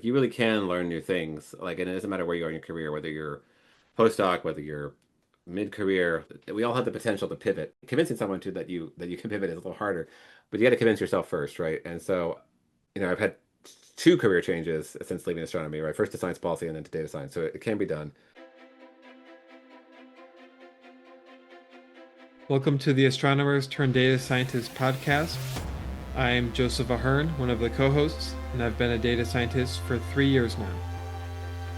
You really can learn new things. Like, and it doesn't matter where you are in your career, whether you're postdoc, whether you're mid-career, we all have the potential to pivot. Convincing someone to that you can pivot is a little harder, but you got to convince yourself first, right? And so, I've had two career changes since leaving astronomy, right? First to science policy and then to data science. So it can be done. Welcome to the Astronomers Turned Data Scientists podcast. I'm Joseph Ahern, one of the co-hosts, and I've been a data scientist for 3 years now.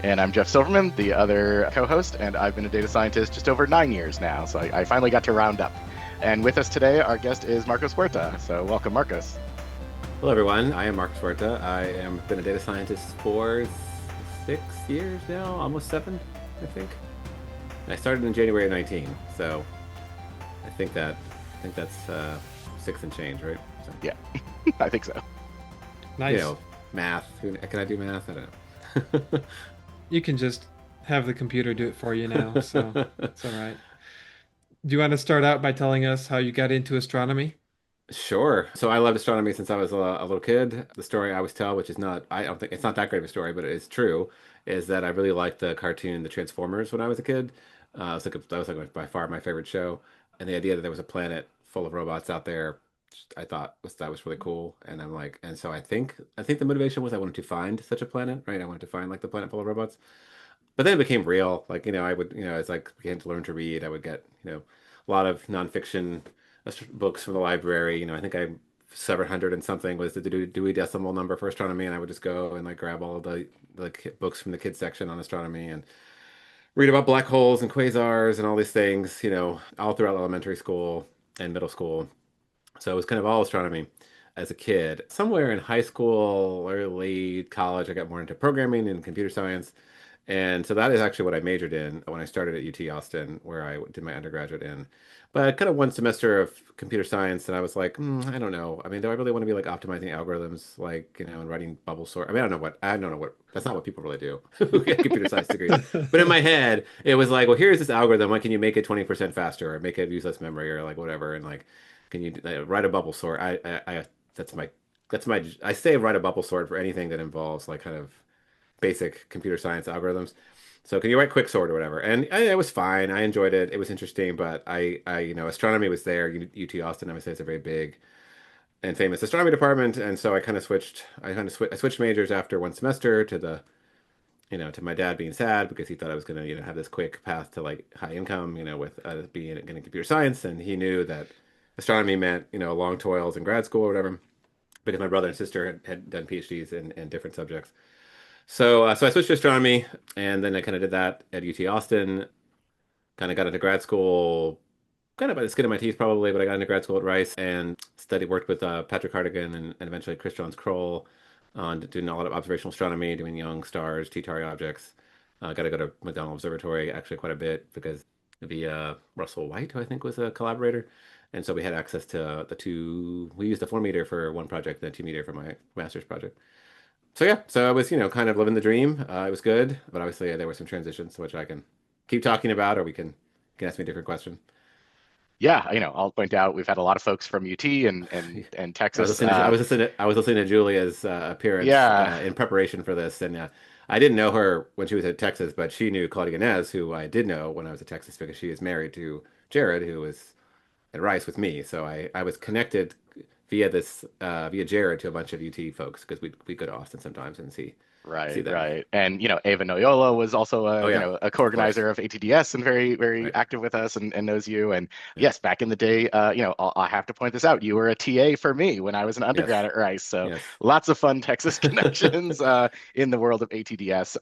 And I'm Jeff Silverman, the other co-host, and I've been a data scientist just over 9 years now, so I finally got to round up. And with us today, our guest is Marcos Huerta. So welcome, Marcos. Hello, everyone. I am Marcus Huerta. I am been a data scientist for 6 years now, almost seven, I think. I started in January of 19, so I think that's six and change, right? So, Yeah, I think so. Nice. Math. Can I do math? I don't know. You can just have the computer do it for you now, so it's all right. Do you want to start out by telling us how you got into astronomy? Sure. So I loved astronomy since I was a little kid. The story I always tell, which is not, I don't think it's not that great of a story, but it is true, is that I really liked the cartoon The Transformers when I was a kid. That was like by far my favorite show, and the idea that there was a planet full of robots out there, I thought that was really cool. And I'm like, and so I think the motivation was I wanted to find such a planet, right? I wanted to find like the planet full of robots. But then it became real. Like, I would, as I began to learn to read, I would get, a lot of nonfiction books from the library. I think I 700 and something was the Dewey Decimal number for astronomy, and I would just go and like grab all of the books from the kids section on astronomy and read about black holes and quasars and all these things, all throughout elementary school and middle school. So it was kind of all astronomy as a kid. Somewhere in high school, early college, I got more into programming and computer science. And so that is actually what I majored in when I started at UT Austin, where I did my undergraduate in. But kind of one semester of computer science, and I was like, I don't know. I mean, do I really want to be like optimizing algorithms, like, and writing bubble sort? I mean, I don't know what, that's not what people really do who get computer science degrees. But in my head, it was like, well, here's this algorithm. Why can you make it 20% faster or make it use less memory or like whatever? And like, can you write a bubble sort? That's I say write a bubble sort for anything that involves like kind of basic computer science algorithms. So can you write quicksort or whatever? And it was fine. I enjoyed it. It was interesting, but astronomy was there. UT Austin, I would say, is a very big and famous astronomy department, and so I kind of switched. I switched majors after one semester to to my dad being sad because he thought I was going to, have this quick path to like high income, with being getting computer science, and he knew that astronomy meant, long toils in grad school or whatever, because my brother and sister had done PhDs in different subjects. So I switched to astronomy, and then I kind of did that at UT Austin. Kind of got into grad school, kind of by the skin of my teeth probably, but I got into grad school at Rice and worked with Patrick Hartigan and eventually Chris Johns Kroll on doing a lot of observational astronomy, doing young stars, T-Tauri objects. Got to go to McDonald Observatory actually quite a bit because via Russell White, who I think was a collaborator. And so we had access to the two, we used the 4 meter for one project, and the 2 meter for my master's project. So yeah, so I was, kind of living the dream. It was good, but obviously there were some transitions, which I can keep talking about, or we can ask me a different question. Yeah, I'll point out we've had a lot of folks from UT and I was Texas. listening to I was listening to Julia's appearance Yeah, in preparation for this, and I didn't know her when she was at Texas, but she knew Claudia Nez, who I did know when I was at Texas because she is married to Jared, who was at Rice with me. So I was connected via Jared to a bunch of UT folks because we go to Austin sometimes and see right, them. right. And Ava Noyola was also Oh yeah, a of course. co-organizer of ATDS and very, very Right. active with us and knows you. And Yeah. yes, back in the day, I have to point this out. You were a TA for me when I was an undergrad Yes. at Rice. So Yes. lots of fun Texas connections in the world of ATDS.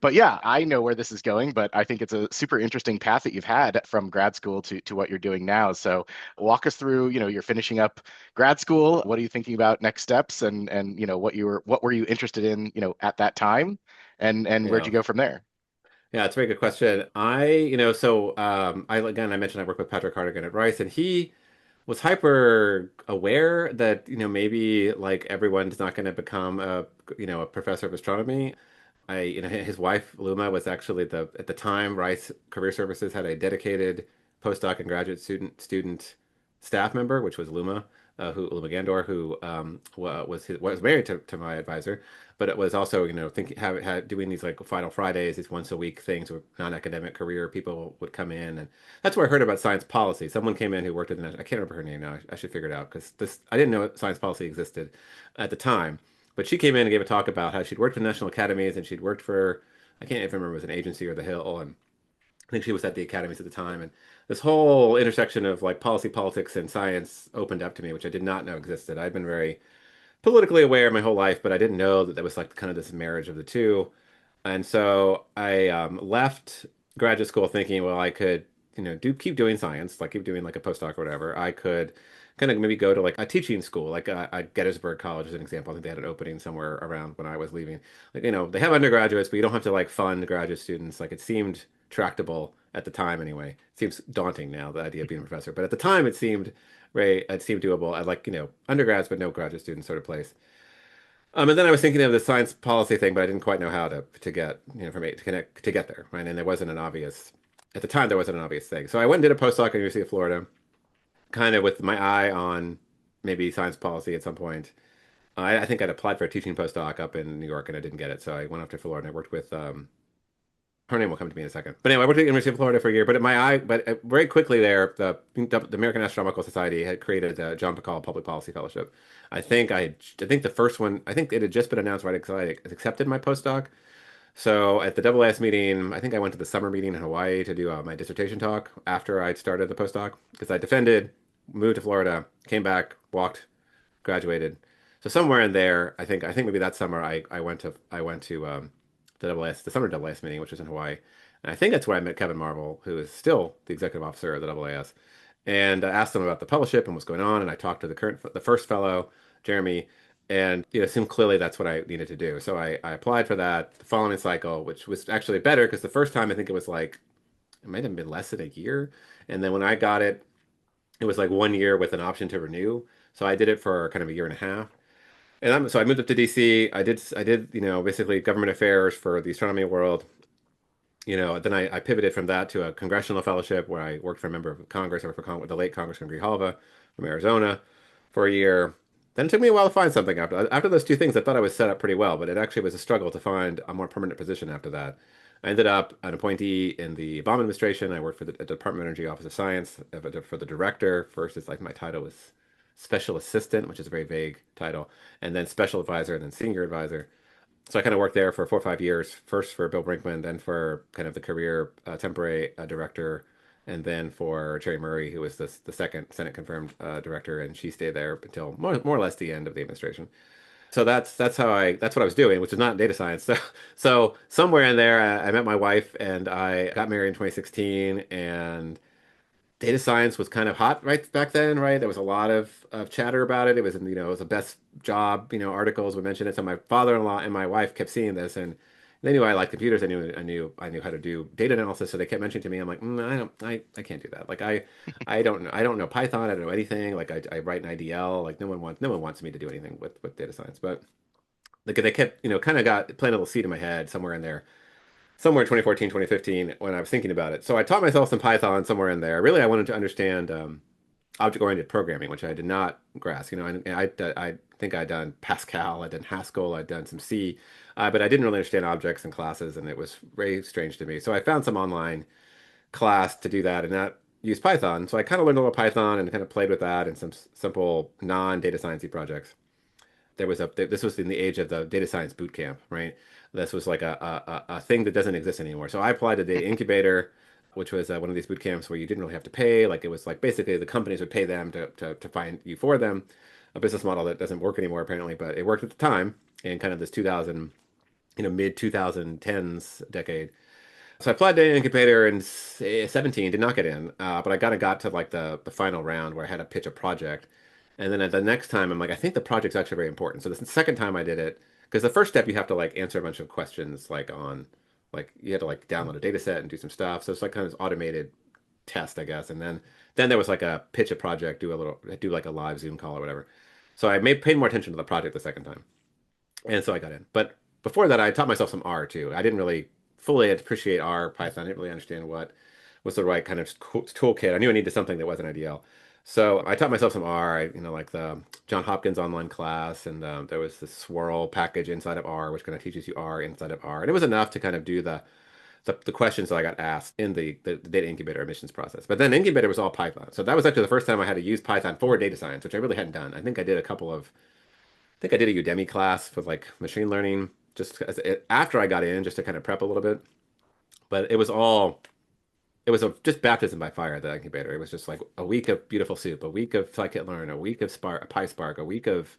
But yeah, I know where this is going, but I think it's a super interesting path that you've had from grad school to what you're doing now. So walk us through, you're finishing up grad school. What are you thinking about next steps and what were you interested in, at that time and where'd Yeah. you go from there? Yeah, it's a very good question. I mentioned I work with Patrick Hartigan at Rice, and he was hyper aware that, maybe like everyone's not going to become a professor of astronomy. His wife Luma was actually at the time Rice Career Services had a dedicated postdoc and graduate student staff member, which was Luma. who Lumagandor, who was married to my advisor, but it was also, thinking had doing these like Final Fridays, these once a week things where non-academic career people would come in, and that's where I heard about science policy. Someone came in who worked in the I can't remember her name now. I should figure it out because this I didn't know science policy existed at the time. But she came in and gave a talk about how she'd worked for national academies and she'd worked for I can't even remember if it was an agency or the Hill, and I think she was at the academies at the time. And this whole intersection of like policy, politics, and science opened up to me, which I did not know existed. I'd been very politically aware my whole life, but I didn't know that there was like kind of this marriage of the two. And so I left graduate school thinking, well, I could, do keep doing science, like keep doing like a postdoc or whatever. I could kind of maybe go to like a teaching school, like at Gettysburg College as an example. I think they had an opening somewhere around when I was leaving. Like, they have undergraduates, but you don't have to like fund graduate students. Like it seemed tractable at the time anyway. It seems daunting now, the idea of being a professor. But at the time it seemed doable at like, undergrads but no graduate student sort of place. And then I was thinking of the science policy thing, but I didn't quite know how to get, from eight to connect to get there, right? And there wasn't an obvious at the time there wasn't an obvious thing. So I went and did a postdoc at the University of Florida, kind of with my eye on maybe science policy at some point. I think I'd applied for a teaching postdoc up in New York and I didn't get it. So I went up to Florida and I worked with her name will come to me in a second. But anyway, I worked at the University of Florida for a year. But very quickly there, the American Astronomical Society had created the John Bacall Public Policy Fellowship. I think the first one, I think it had just been announced right because I accepted my postdoc. So at the AAS meeting, I think I went to the summer meeting in Hawaii to do my dissertation talk after I'd started the postdoc because I defended, moved to Florida, came back, walked, graduated. So somewhere in there, I think maybe that summer I went to the summer AAS meeting, which was in Hawaii, and I think that's where I met Kevin Marvel, who is still the executive officer of the AAS, and I asked him about the fellowship and what's going on, and I talked to the first fellow, Jeremy, and it seemed clearly that's what I needed to do. So I applied for that the following cycle, which was actually better because the first time I think it was like it might have been less than a year, and then when I got it, it was like 1 year with an option to renew. So I did it for kind of a year and a half. So I moved up to DC. I did, basically government affairs for the astronomy world. Then I pivoted from that to a congressional fellowship where I worked for a member of Congress. I worked for the late Congressman Grijalva from Arizona for a year. Then it took me a while to find something after those two things. I thought I was set up pretty well, but it actually was a struggle to find a more permanent position after that. I ended up an appointee in the Obama administration. I worked for the Department of Energy Office of Science for the director. First, it's like my title was special assistant, which is a very vague title, and then special advisor, and then senior advisor. So I kind of worked there for 4 or 5 years, first for Bill Brinkman, then for kind of the career temporary director, and then for Cherry Murray, who was the second Senate confirmed director, and she stayed there until more or less the end of the administration. So that's what I was doing, which is not data science. So somewhere in there, I met my wife, and I got married in 2016, and data science was kind of hot right back then, right? There was a lot of chatter about it. It was, it was the best job, articles would mention it. So my father-in-law and my wife kept seeing this, and they knew I liked computers. I knew how to do data analysis. So they kept mentioning to me, I'm like, I can't do that. Like I don't know Python. I don't know anything. Like I write an IDL. Like no one wants me to do anything with data science. But like they kept, kind of got planted a little seed in my head somewhere in there somewhere in 2014, 2015 when I was thinking about it. So I taught myself some Python somewhere in there. Really, I wanted to understand object-oriented programming, which I did not grasp. I think I'd done Pascal, I'd done Haskell, I'd done some C, but I didn't really understand objects and classes, and it was very strange to me. So I found some online class to do that, and that used Python. So I kind of learned a little Python and kind of played with that and some simple non-data sciencey projects. This was in the age of the data science boot camp, right? This was like a thing that doesn't exist anymore. So I applied to the incubator, which was one of these boot camps where you didn't really have to pay. Like it was like basically the companies would pay them to find you for them. A business model that doesn't work anymore apparently, but it worked at the time in kind of this 2000, mid 2010s decade. So I applied to an incubator in 17, did not get in, but I got to like the final round where I had to pitch a project. And then at the next time, I'm like, I think the project's actually very important. So the second time I did it, because the first step you have to like answer a bunch of questions like you had to like download a data set and do some stuff. So it's like kind of this automated test, I guess. And then there was like a pitch a project, do like a live Zoom call or whatever. So I paid more attention to the project the second time. And so I got in. But before that, I taught myself some R too. I didn't really fully appreciate R, Python. I didn't really understand what was the right kind of toolkit. I knew I needed something that wasn't IDL. So I taught myself some R, like the John Hopkins online class, and there was this swirl package inside of R, which kind of teaches you R inside of R. And it was enough to kind of do the questions that I got asked in the data incubator admissions process. But then incubator was all Python. So that was actually the first time I had to use Python for data science, which I really hadn't done. I think I did a Udemy class with like machine learning after I got in, just to kind of prep a little bit. But it was just baptism by fire, the incubator. It was just like a week of beautiful soup, a week of scikit-learn, a week of Spark, PySpark, a week of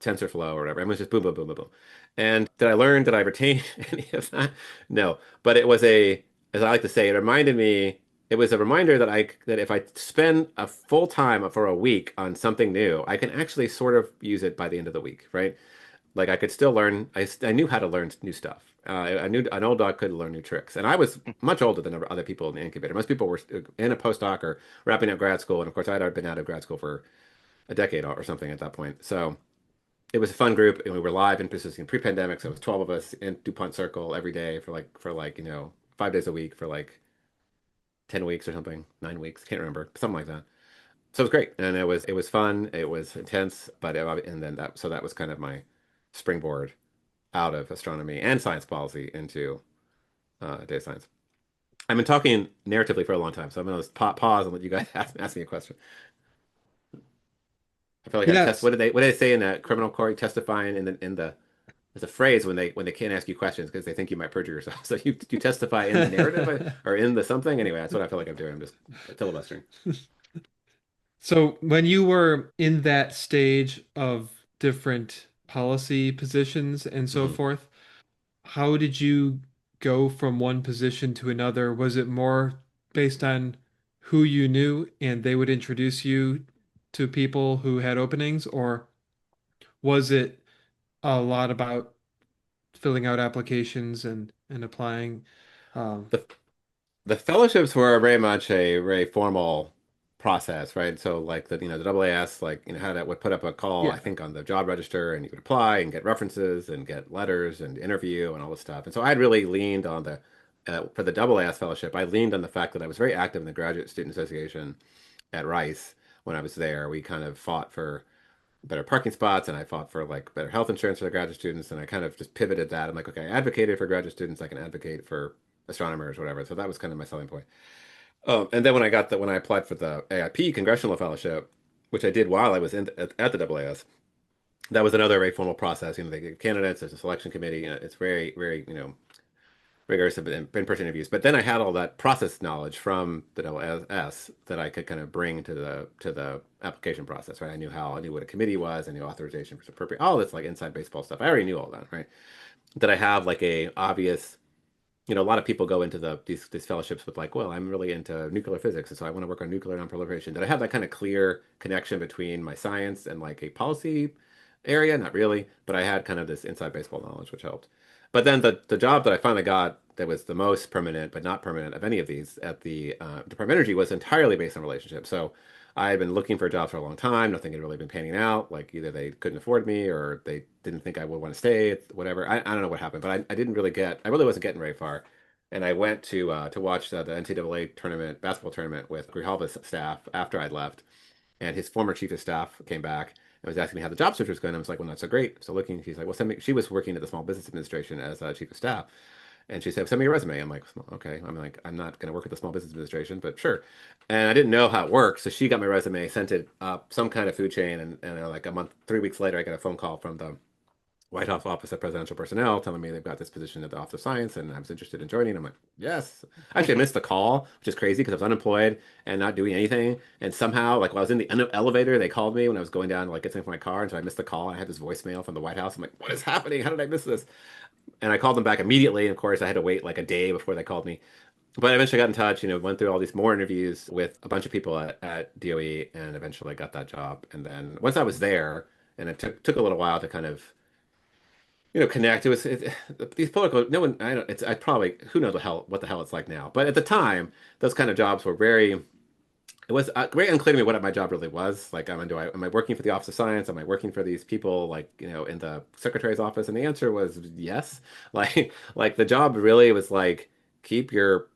TensorFlow or whatever. It was just boom, boom, boom, boom, boom. And did I learn? Did I retain any of that? No. But it was as I like to say, it was a reminder that if I spend a full time for a week on something new, I can actually sort of use it by the end of the week, right? Like I could still learn. I knew how to learn new stuff. I knew an old dog could learn new tricks, and I was much older than other people in the incubator. Most people were in a postdoc or wrapping up grad school, and of course, I'd already been out of grad school for a decade or something at that point. So it was a fun group, and we were live in persisting pre-pandemic. So it was 12 of us in DuPont Circle every day for 5 days a week for like 10 weeks or something, 9 weeks, can't remember, something like that. So it was great, and it was fun. It was intense, and then that was kind of my springboard out of astronomy and science policy into data science. I've been talking narratively for a long time, so I'm going to pause and let you guys ask me a question. I feel like I test. Yes. What did they say in a criminal court testifying in the there's a phrase when they can't ask you questions because they think you might perjure yourself. So you testify in the narrative or in the something. Anyway, that's what I feel like I'm doing. I'm just filibustering. So when you were in that stage of different policy positions and so Hmm. forth, how did you go from one position to another? Was it more based on who you knew and they would introduce you to people who had openings, or was it a lot about filling out applications and applying? Um, The the fellowships were very much a very formal process, right? So like the AAS, like had it would put up a call, I yeah. think, on the job register, and you could apply and get references and get letters and interview and all this stuff. And so I'd really leaned on the for the AAS fellowship, I leaned on the fact that I was very active in the Graduate Student Association at Rice when I was there. We kind of fought for better parking spots, and I fought for like better health insurance for the graduate students, and I kind of just pivoted that. I'm like, okay, I advocated for graduate students, I can advocate for astronomers, whatever. So that was kind of my selling point. And then when I applied for the AIP Congressional Fellowship, which I did while I was at the AAS, that was another very formal process. They get candidates, there's a selection committee. It's very, very, rigorous in-person interviews. But then I had all that process knowledge from the AAS that I could kind of bring to the application process, right? I knew what a committee was, I knew authorization for appropriate, all this like inside baseball stuff. I already knew all that, right? That I have like a obvious a lot of people go into these fellowships with like, well, I'm really into nuclear physics, and so I want to work on nuclear nonproliferation. Did I have that kind of clear connection between my science and like a policy area? Not really, but I had kind of this inside baseball knowledge, which helped. But then the job that I finally got that was the most permanent, but not permanent of any of these at the Department of Energy was entirely based on relationships. So I had been looking for a job for a long time. Nothing had really been panning out. Like either they couldn't afford me or they didn't think I would want to stay, whatever. I don't know what happened, but I didn't really I really wasn't getting very far. And I went to watch the NCAA tournament, basketball tournament with Grijalva's staff after I'd left. And his former chief of staff came back and was asking me how the job search was going. I was like, well, not so great. So looking, she's like, well, send me. She was working at the Small Business Administration as chief of staff. And she said, send me your resume. I'm like, okay. I'm like, I'm not going to work at the Small Business Administration, but sure. And I didn't know how it worked. So she got my resume, sent it up some kind of food chain. And like a month, 3 weeks later, I got a phone call from the White House Office of Presidential Personnel telling me they've got this position at the Office of Science and I was interested in joining. I'm like, yes. Actually, I missed the call, which is crazy because I was unemployed and not doing anything. And somehow, like while I was in the elevator, they called me when I was going down to like get something from my car. And so I missed the call. I had this voicemail from the White House. I'm like, what is happening? How did I miss this? And I called them back immediately. And of course, I had to wait like a day before they called me. But I eventually got in touch, went through all these more interviews with a bunch of people at DOE and eventually got that job. And then once I was there, and it took a little while to kind of connect. These political. No one. I don't. It's. I probably. Who knows what the hell it's like now. But at the time, those kind of jobs were very. It was very unclear to me what my job really was. Like, am I working for the Office of Science? Am I working for these people, like, in the secretary's office? And the answer was yes. Like the job really was like keep your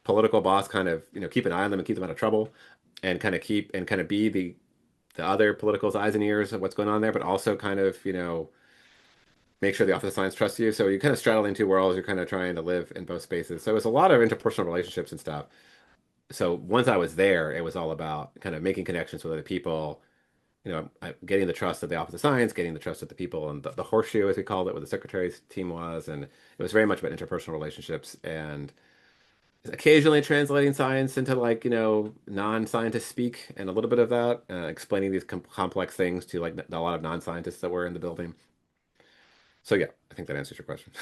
political boss kind of, keep an eye on them and keep them out of trouble. and kind of keep and kind of be the other political's eyes and ears of what's going on there, but also kind of, make sure the Office of Science trusts you. So you kind of straddling two worlds. You're kind of trying to live in both spaces. So it was a lot of interpersonal relationships and stuff. So once I was there, it was all about kind of making connections with other people, getting the trust of the Office of Science, getting the trust of the people and the horseshoe, as we called it, where the secretary's team was. And it was very much about interpersonal relationships and occasionally translating science into like, non-scientist speak and a little bit of that, explaining these complex things to like a lot of non-scientists that were in the building. So yeah, I think that answers your question.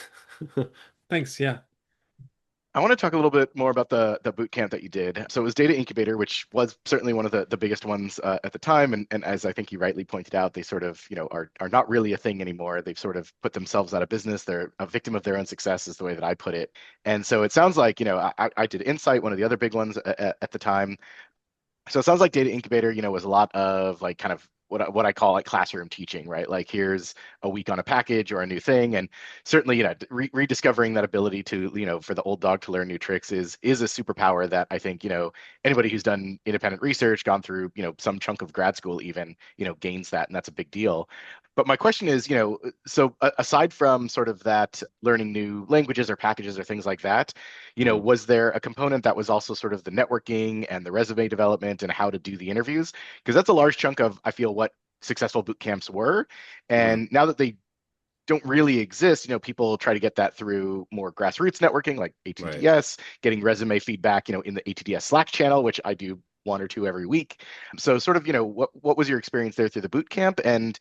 Thanks. Yeah. I want to talk a little bit more about the boot camp that you did. So it was Data Incubator, which was certainly one of the biggest ones at the time. And as I think you rightly pointed out, they sort of, are not really a thing anymore. They've sort of put themselves out of business. They're a victim of their own success, is the way that I put it. And so it sounds like, I did Insight, one of the other big ones at the time. So it sounds like Data Incubator, was a lot of like kind of what I call like classroom teaching, right? Like here's a week on a package or a new thing, and certainly, rediscovering that ability to, for the old dog to learn new tricks is a superpower that I think, anybody who's done independent research, gone through, some chunk of grad school even, gains that, and that's a big deal. But my question is, so aside from sort of that learning new languages or packages or things like that, Mhm. was there a component that was also sort of the networking and the resume development and how to do the interviews? Because that's a large chunk of, I feel, what successful boot camps were. Mhm. And now that they don't really exist, people try to get that through more grassroots networking like Right. ATDS, getting resume feedback, in the ATDS Slack channel, which I do one or two every week. So sort of, what was your experience there through the boot camp? And,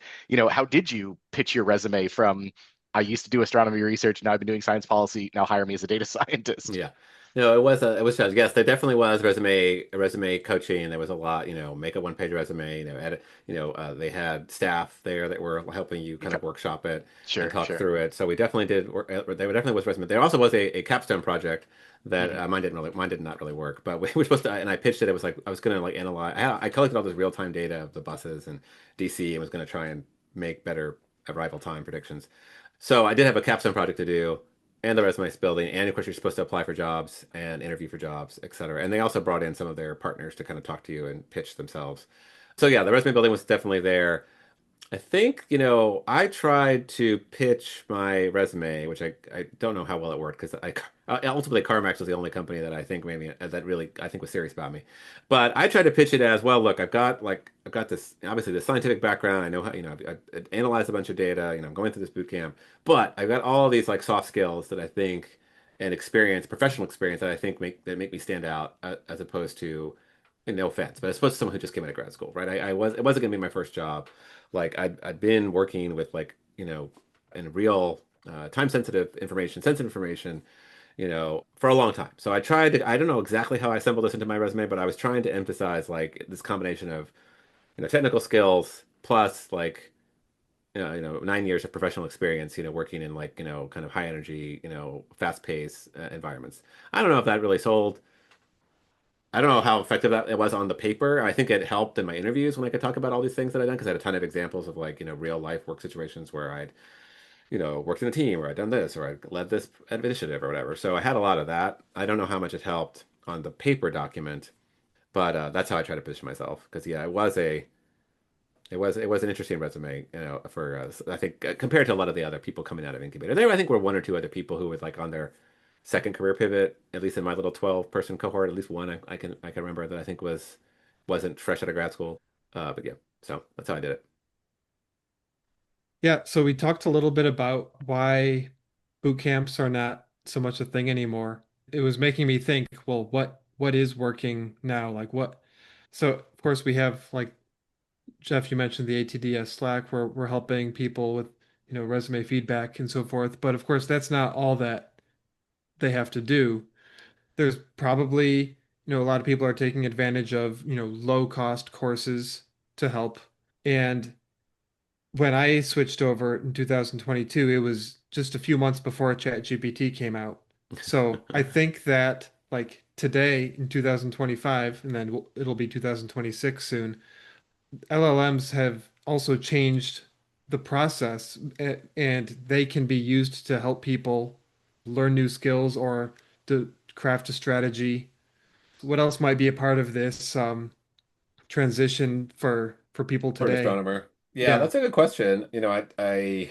how did you pitch your resume from I used to do astronomy research, now I've been doing science policy, now hire me as a data scientist? Yeah. No, yes, there definitely was resume coaching. There was a lot, make a one-page resume, edit, they had staff there that were helping you kind Okay. of workshop it and Sure, talk sure. through it. So we definitely did, there definitely was resume. There also was a capstone project that Hmm. mine did not really work, but we were supposed to, and I pitched it. It was like, I was going to like analyze, I collected all this real-time data of the buses and DC and was going to try and make better arrival time predictions. So I did have a capstone project to do and the resume building, and of course you're supposed to apply for jobs and interview for jobs, et cetera. And they also brought in some of their partners to kind of talk to you and pitch themselves. So yeah, the resume building was definitely there. I think, I tried to pitch my resume, which I don't know how well it worked because ultimately CarMax was the only company that I think maybe that really I think was serious about me. But I tried to pitch it as, well, look, I've got this obviously the scientific background. I know how, I've analyzed a bunch of data, I'm going through this boot camp, but I've got all these like soft skills that I think and experience, professional experience that I think make me stand out as opposed to, and no offense, but as opposed to someone who just came out of grad school, right? It wasn't gonna be my first job. Like I'd been working with like, in real time sensitive information, for a long time. So I don't know exactly how I assembled this into my resume, but I was trying to emphasize like this combination of, technical skills plus like, 9 years of professional experience, working in like, kind of high energy, fast paced environments. I don't know if that really sold. I don't know how effective that it was on the paper. I think it helped in my interviews when I could talk about all these things that I'd done because I had a ton of examples of like, real life work situations where I'd, worked in a team or I'd done this or I'd led this initiative or whatever. So I had a lot of that. I don't know how much it helped on the paper document, but that's how I try to position myself. Because yeah, it was an interesting resume, for I think compared to a lot of the other people coming out of incubator. There, I think were one or two other people who was like on their second career pivot, at least in my little 12-person cohort. At least one I can remember that I think wasn't fresh out of grad school. But yeah, so that's how I did it. Yeah. So we talked a little bit about why boot camps are not so much a thing anymore. It was making me think, well, what is working now? Like what? So of course we have like Jeff, you mentioned the ATDS Slack where we're helping people with, resume feedback and so forth. But of course, that's not all that they have to do. There's probably, a lot of people are taking advantage of, low cost courses to help. And when I switched over in 2022, it was just a few months before ChatGPT came out. So I think that like today in 2025, and then it'll be 2026 soon, LLMs have also changed the process and they can be used to help people learn new skills or to craft a strategy. What else might be a part of this? transition for people For an today? astronomer. Yeah, Yeah. that's a good question. I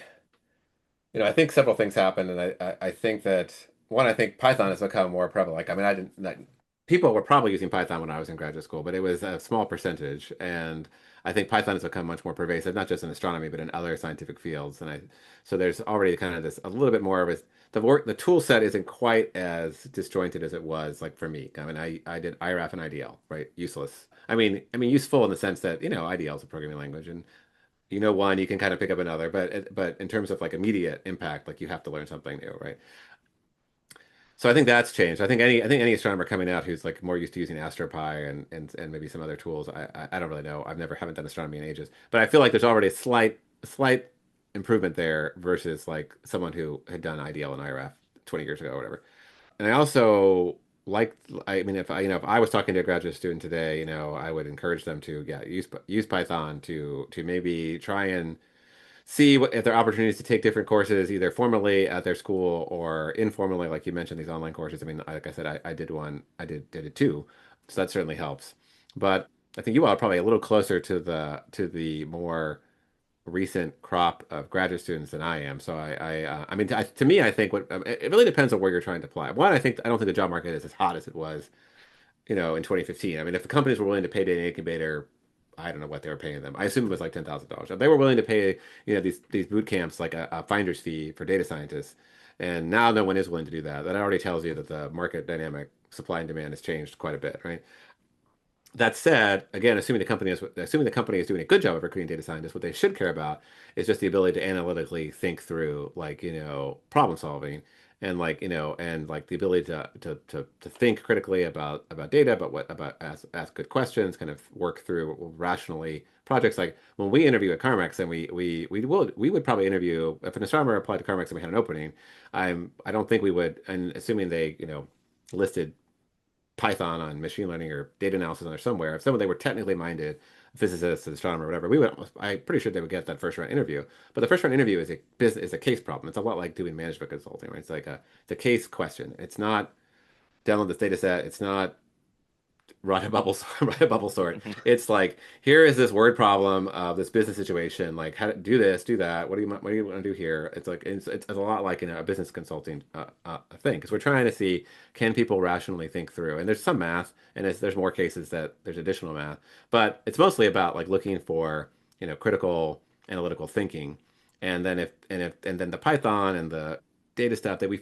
think several things happened, and I think that one, I think Python has become more prevalent. Like, I mean, I didn't like, people were probably using Python when I was in graduate school, but it was a small percentage, and I think Python has become much more pervasive, not just in astronomy, but in other scientific fields. So there's already kind of this a little bit more of the tool set isn't quite as disjointed as it was like for me. I mean, I did IRAF and IDL, right? Useless. I mean, useful in the sense that IDL is a programming language, and one, you can kind of pick up another, but in terms of like immediate impact, like you have to learn something new, right? So I think that's changed. I think any astronomer coming out who's like more used to using AstroPy and maybe some other tools, I don't really know. Haven't done astronomy in ages, but I feel like there's already a slight improvement there versus like someone who had done IDL and IRAF 20 years ago or whatever. And I also like, I mean, if I was talking to a graduate student today, I would encourage them to, yeah, use Python to maybe try and see if there are opportunities to take different courses, either formally at their school or informally, like you mentioned, these online courses. I mean, like I said, I did one, did it too, so that certainly helps. But I think you all are probably a little closer to the more recent crop of graduate students than I am. So I mean, to me, I think it really depends on where you're trying to apply. One, I don't think the job market is as hot as it was in 2015. I mean, if the companies were willing to pay data incubator, I don't know what they were paying them. I assume it was like $10,000. If they were willing to pay, these boot camps like a finder's fee for data scientists, and now no one is willing to do that. That already tells you that the market dynamic, supply and demand, has changed quite a bit, right? That said, again, assuming the company is doing a good job of recruiting data scientists, what they should care about is just the ability to analytically think through, like, problem solving, and like the ability to think critically about data, about ask good questions, kind of work through rationally projects. Like when we interview at CarMax, and we would probably interview if an astronomer applied to CarMax and we had an opening. I don't think we would, and assuming they listed Python on machine learning or data analysis on there somewhere. If someone they were technically minded, physicist, astronomer, whatever, I'm pretty sure they would get that first round interview. But the first round interview is a case problem. It's a lot like doing management consulting, right? It's a case question. It's not download this data set. It's not write a bubble write a bubble sort. It's like, here is this word problem of this business situation. Like, how to do this, do that. What do you want to do here? It's like it's a lot like in a business consulting thing, because we're trying to see, can people rationally think through. And there's some math, and there's more cases that there's additional math, but it's mostly about like looking for critical analytical thinking. And then the Python and the data stuff that we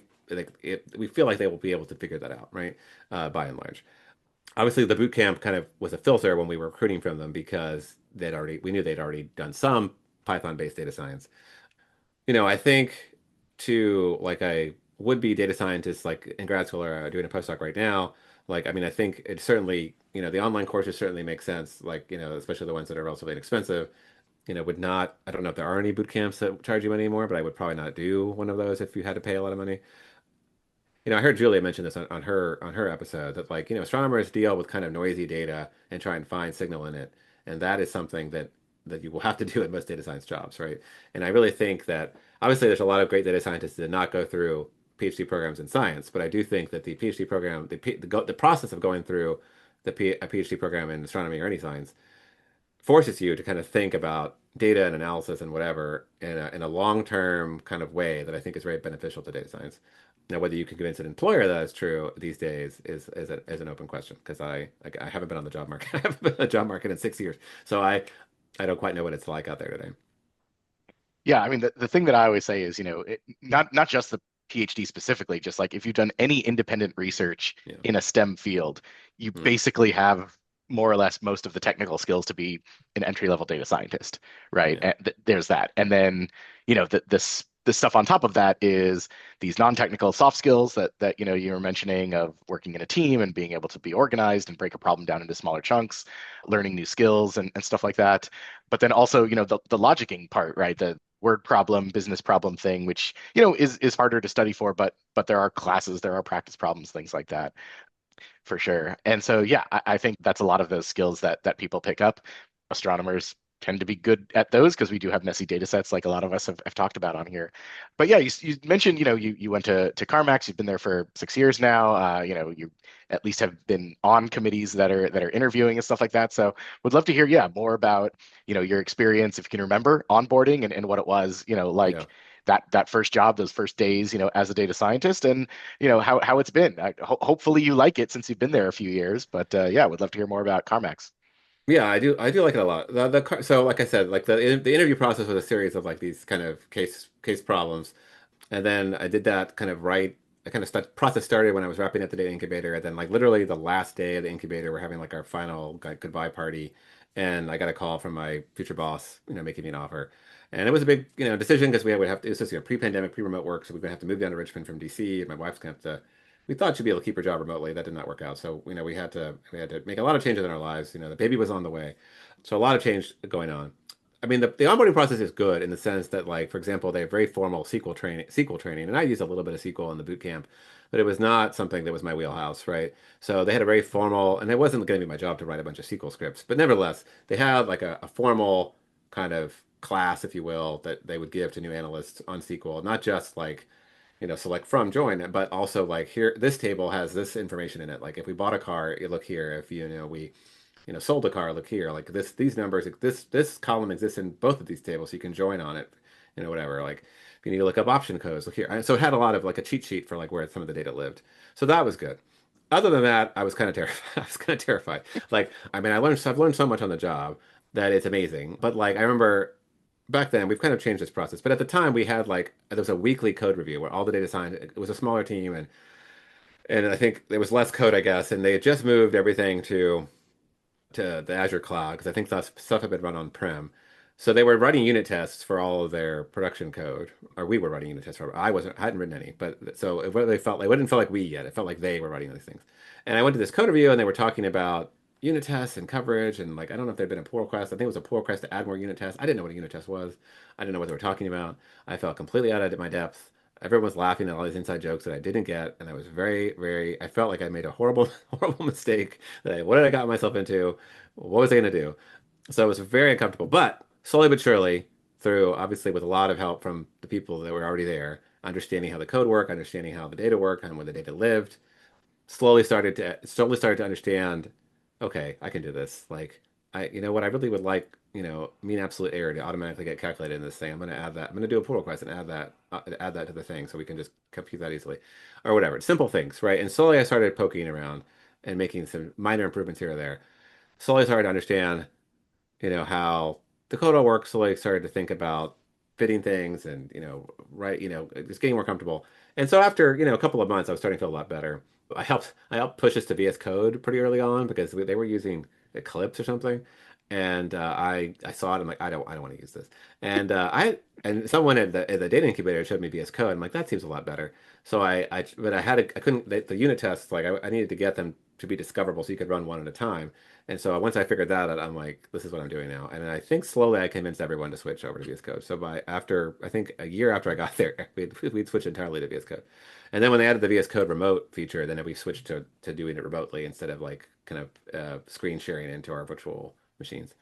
feel like they will be able to figure that out, right? By and large. Obviously, the boot camp kind of was a filter when we were recruiting from them, because we knew they'd already done some Python-based data science. I think to like a would-be data scientist like in grad school or doing a postdoc right now, like, I mean, I think it certainly, the online courses certainly make sense, like, especially the ones that are relatively inexpensive. Would not, I don't know if there are any boot camps that charge you money anymore, but I would probably not do one of those if you had to pay a lot of money. I heard Julia mention this on her episode, that, like, astronomers deal with kind of noisy data and try and find signal in it, and that is something that you will have to do in most data science jobs, right? And I really think that obviously there's a lot of great data scientists that did not go through PhD programs in science, but I do think that the PhD program, the process of going through a PhD program in astronomy or any science forces you to kind of think about data and analysis and whatever in a long-term kind of way that I think is very beneficial to data science. Now, whether you can convince an employer that is true these days is an open question, because I haven't been on the job market. I haven't been on the job market in 6 years, so I don't quite know what it's like out there today. Yeah, I mean, the thing that I always say is, not just the PhD specifically, just like if you've done any independent research Yeah. in a STEM field, you Mm. basically have more or less most of the technical skills to be an entry-level data scientist, right? Yeah. And there's that. And then, the stuff on top of that is these non-technical soft skills that you were mentioning, of working in a team and being able to be organized and break a problem down into smaller chunks, learning new skills and stuff like that. But then also, the logicking part, right? The word problem, business problem thing, which is harder to study for, but there are classes, there are practice problems, things like that, for sure. And so yeah, I think that's a lot of those skills that people pick up. Astronomers tend to be good at those because we do have messy data sets like a lot of us have talked about on here. But yeah, you mentioned, you went to CarMax, you've been there for 6 years now. You at least have been on committees that are interviewing and stuff like that. So would love to hear, yeah, more about, your experience, if you can remember onboarding and what it was, Yeah. like that first job, those first days, as a data scientist, and how it's been. Hopefully you like it since you've been there a few years, but yeah, would love to hear more about CarMax. Yeah, I do like it a lot. So like I said, like the interview process was a series of like these kind of case problems. And then I did that kind of right. I kind of process started when I was wrapping up the data incubator, and then like literally the last day of the incubator, we're having like our final like, goodbye party, and I got a call from my future boss, making me an offer, and it was a big, decision because we would have to. It was just, pre-pandemic, pre-remote work, so we are gonna have to move down to Richmond from DC, and my wife's gonna have to. We thought she'd be able to keep her job remotely. That did not work out. So, we had to make a lot of changes in our lives. The baby was on the way. So a lot of change going on. I mean, the onboarding process is good in the sense that, like, for example, they have very formal SQL training, and I used a little bit of SQL in the boot camp, but it was not something that was my wheelhouse, right? So they had a very formal, and it wasn't going to be my job to write a bunch of SQL scripts, but nevertheless, they had like a formal kind of class, if you will, that they would give to new analysts on SQL, not just like, select from join, but also like here, this table has this information in it. Like if we bought a car, you look here. If we sold a car, look here, like these numbers, this column exists in both of these tables, so you can join on it, whatever. Like if you need to look up option codes, look here. So it had a lot of like a cheat sheet for like where some of the data lived. So that was good. Other than that, I was kind of terrified. I was kind of terrified. Like, I mean, I've learned so much on the job that it's amazing. But like, I remember back then, we've kind of changed this process. But at the time, we had like there was a weekly code review where all the data science. It was a smaller team, and I think there was less code, I guess, and they had just moved everything to the Azure cloud because I think that stuff had been run on-prem. So they were writing unit tests for all of their production code, or we were writing unit tests for. I hadn't written any, but so it wouldn't feel like we yet. It felt like they were writing these things. And I went to this code review and they were talking about unit tests and coverage and like I don't know if there'd been a pull request. I think it was a pull request to add more unit tests. I didn't know what a unit test was. I didn't know what they were talking about. I felt completely out of my depth. Everyone was laughing at all these inside jokes that I didn't get, and I was very, very. I felt like I made a horrible, horrible mistake. What did I got myself into? What was I going to do? So it was very uncomfortable. But slowly but surely, through obviously with a lot of help from the people that were already there, understanding how the code worked, understanding how the data worked, and where the data lived, slowly started to understand, okay, I can do this. Like what I really would like, mean absolute error to automatically get calculated in this thing. I'm going to add that. I'm going to do a pull request and add that to the thing so we can just compute that easily, or whatever. Simple things, right? And slowly I started poking around and making some minor improvements here or there. Slowly started to understand, how the code all works. Slowly started to think about fitting things and, right, just getting more comfortable. And so after, a couple of months, I was starting to feel a lot better. I helped push us to VS Code pretty early on because they were using Eclipse or something. And I saw it. I'm like, I don't want to use this. And and someone at the data incubator showed me VS Code. I'm like, that seems a lot better. So but I couldn't, the unit tests, like I needed to get them to be discoverable so you could run one at a time. And so once I figured that out, I'm like, this is what I'm doing now. And I think slowly I convinced everyone to switch over to VS Code. So I think a year after I got there, we'd switched entirely to VS Code. And then when they added the VS Code remote feature, then we switched to doing it remotely instead of like kind of screen sharing into our virtual machines.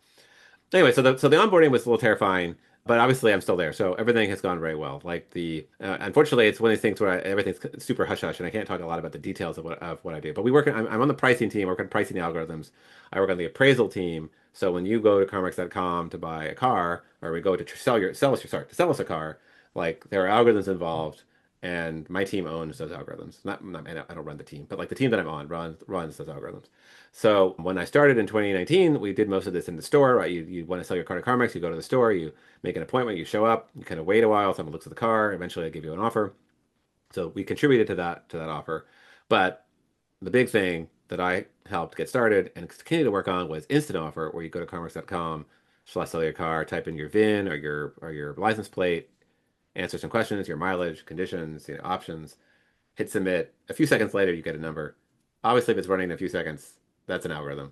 Anyway, so the onboarding was a little terrifying, but obviously I'm still there, so everything has gone very well. Like unfortunately, it's one of these things where everything's super hush hush, and I can't talk a lot about the details of what I do. But I'm on the pricing team. I work on pricing algorithms. I work on the appraisal team. So when you go to CarMax.com to buy a car, or we go to sell us a car, like there are algorithms involved, and my team owns those algorithms. I don't run the team, but like the team that I'm on runs those algorithms. So when I started in 2019, we did most of this in the store, right? You want to sell your car to CarMax, you go to the store, you make an appointment, you show up, you kind of wait a while, someone looks at the car, eventually I give you an offer. So we contributed to that offer. But the big thing that I helped get started and continue to work on was instant offer, where you go to CarMax.com/sell your car, type in your VIN or your license plate, answer some questions, your mileage, conditions, options, hit submit. A few seconds later, you get a number. Obviously, if it's running in a few seconds, that's an algorithm.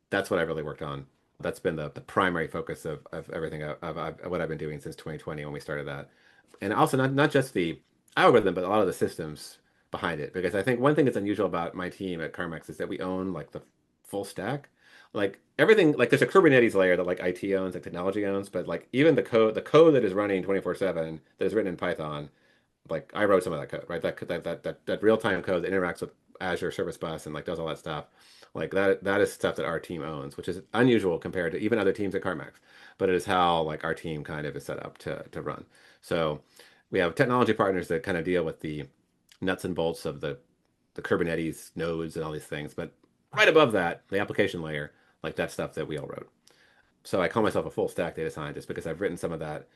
That's what I really worked on. That's been the primary focus of everything of what I've been doing since 2020 when we started that. And also not just the algorithm, but a lot of the systems behind it. Because I think one thing that's unusual about my team at CarMax is that we own like the full stack. like everything, like there's a Kubernetes layer that like IT owns, like technology owns, but like even the code that is running 24/7 that is written in Python, like I wrote some of that code, right? That real-time code that interacts with Azure Service Bus and like does all that stuff. Like that is stuff that our team owns, which is unusual compared to even other teams at CarMax. But it is how like our team kind of is set up to run. So we have technology partners that kind of deal with the nuts and bolts of the Kubernetes nodes and all these things. But right above that, the application layer, like that stuff that we all wrote. So I call myself a full stack data scientist because I've written some of that,